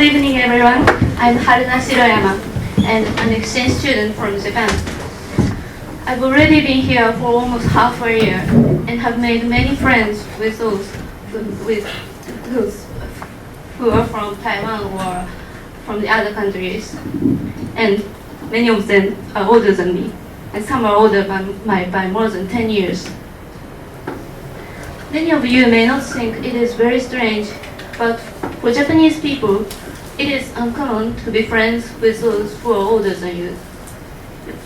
evening, everyone. I'm Haruna Shiroyama, and an exchange student from Japan. I've already been here for almost half a year and have made many friends with those who are from Taiwan or from the other countries. And many of them are older than me, and some are older by more than 10 years. Many of you may not think it is very strange, but for Japanese people, it is uncommon to be friends with those who are older than you,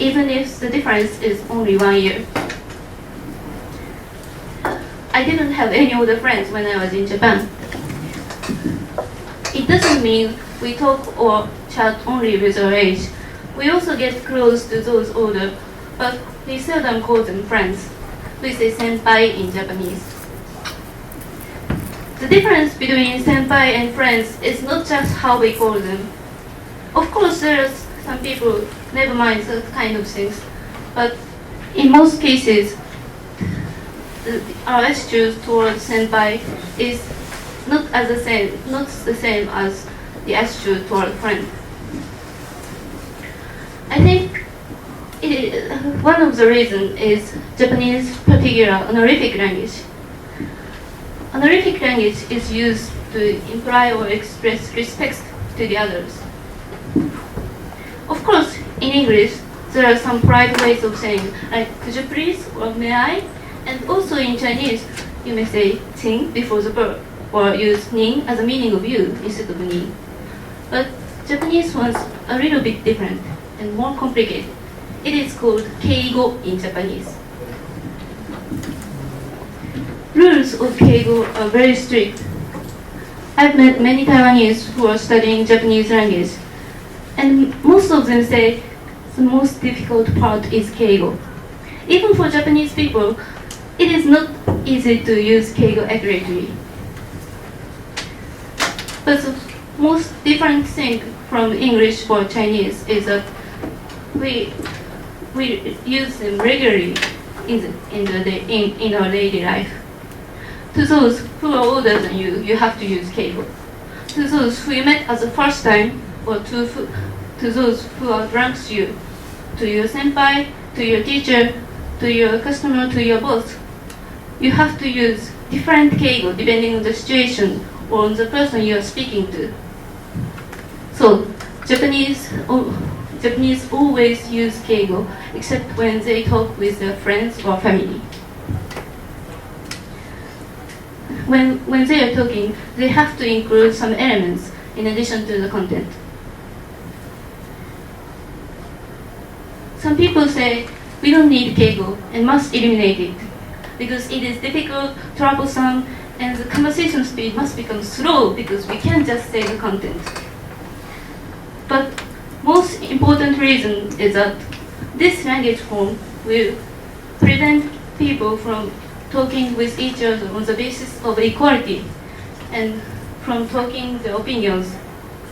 even if the difference is only 1 year. I didn't have any older friends when I was in Japan. It doesn't mean we talk or chat only with our age. We also get close to those older, but we seldom call them friends. We say senpai in Japanese. The difference between senpai and friends is not just how we call them. Of course, there are some people never mind that kind of things, but in most cases, our attitude towards senpai is not the same as the attitude toward friend. I think one of the reasons is Japanese particular honorific language. Honorific language is used to imply or express respect to the others. Of course, in English, there are some polite ways of saying, like, could you please, or may I? And also in Chinese, you may say "ting" before the verb, or use "ning" as a meaning of you instead of "ni." But Japanese one's a little bit different and more complicated. It is called Keigo in Japanese. Rules of Keigo are very strict. I've met many Taiwanese who are studying Japanese language, and most of them say the most difficult part is Keigo. Even for Japanese people, it is not easy to use Keigo accurately. But the most different thing from English or Chinese is that we use them regularly in our daily life. To those who are older than you, you have to use Keigo. To those who you met as the first time, or to those who outranks you, to your senpai, to your teacher, to your customer, to your boss, you have to use different Keigo depending on the situation or on the person you are speaking to. So, Japanese always use Keigo, except when they talk with their friends or family. When they are talking, they have to include some elements in addition to the content. Some people say, we don't need Keigo and must eliminate it, because it is difficult, troublesome, and the conversation speed must become slow because we can't just say the content. But most important reason is that this language form will prevent people from talking with each other on the basis of equality and from talking their opinions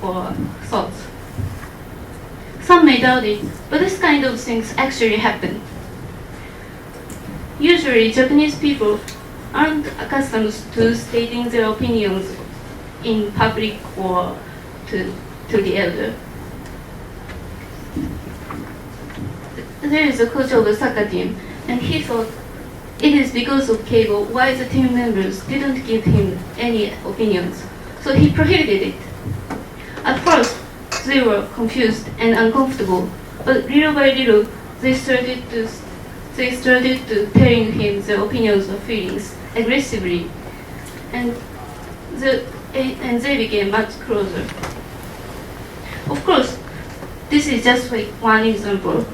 or thoughts. Some may doubt it, but this kind of things actually happen. Usually, Japanese people aren't accustomed to stating their opinions in public or to the elder. There is a coach of the soccer team, and he thought it is because of Keigo why the team members didn't give him any opinions, so he prohibited it. At first, they were confused and uncomfortable, but little by little, they started to telling him their opinions or feelings aggressively, and they became much closer. Of course, this is just like one example.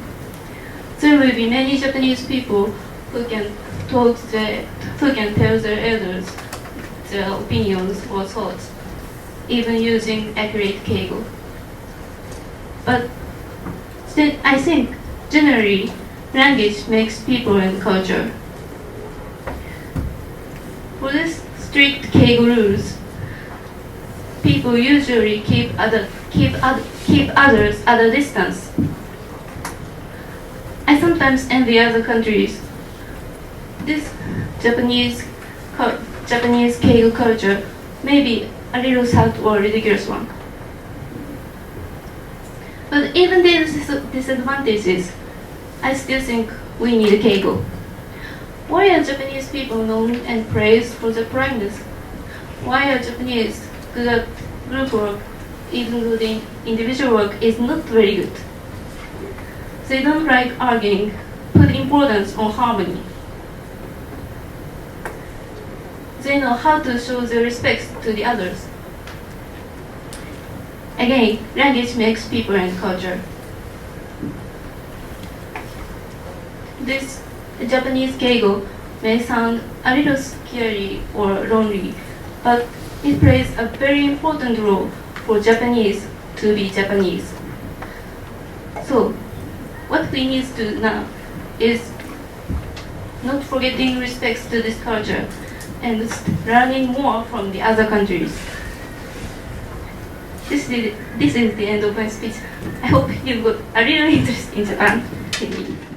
There will be many Japanese people who can tell their elders their opinions or thoughts, even using accurate Keigo. But I think generally language makes people and culture. For this strict Keigo rules, people usually keep others at a distance. I sometimes envy other countries. This Japanese Keigo culture may be a little sad or ridiculous one, But even these disadvantages, I still think we need Keigo. Why are Japanese people known and praised for their politeness? Why are Japanese good at group work, including individual work, is not very good? They don't like arguing, put importance on harmony. They know how to show their respect to the others. Again, language makes people and culture. This Japanese Keigo may sound a little scary or lonely, but it plays a very important role for Japanese to be Japanese. So, what we need to do now is not forgetting respects to this culture and learning more from the other countries. This is the end of my speech. I hope you got a little interest in Japan. Thank you.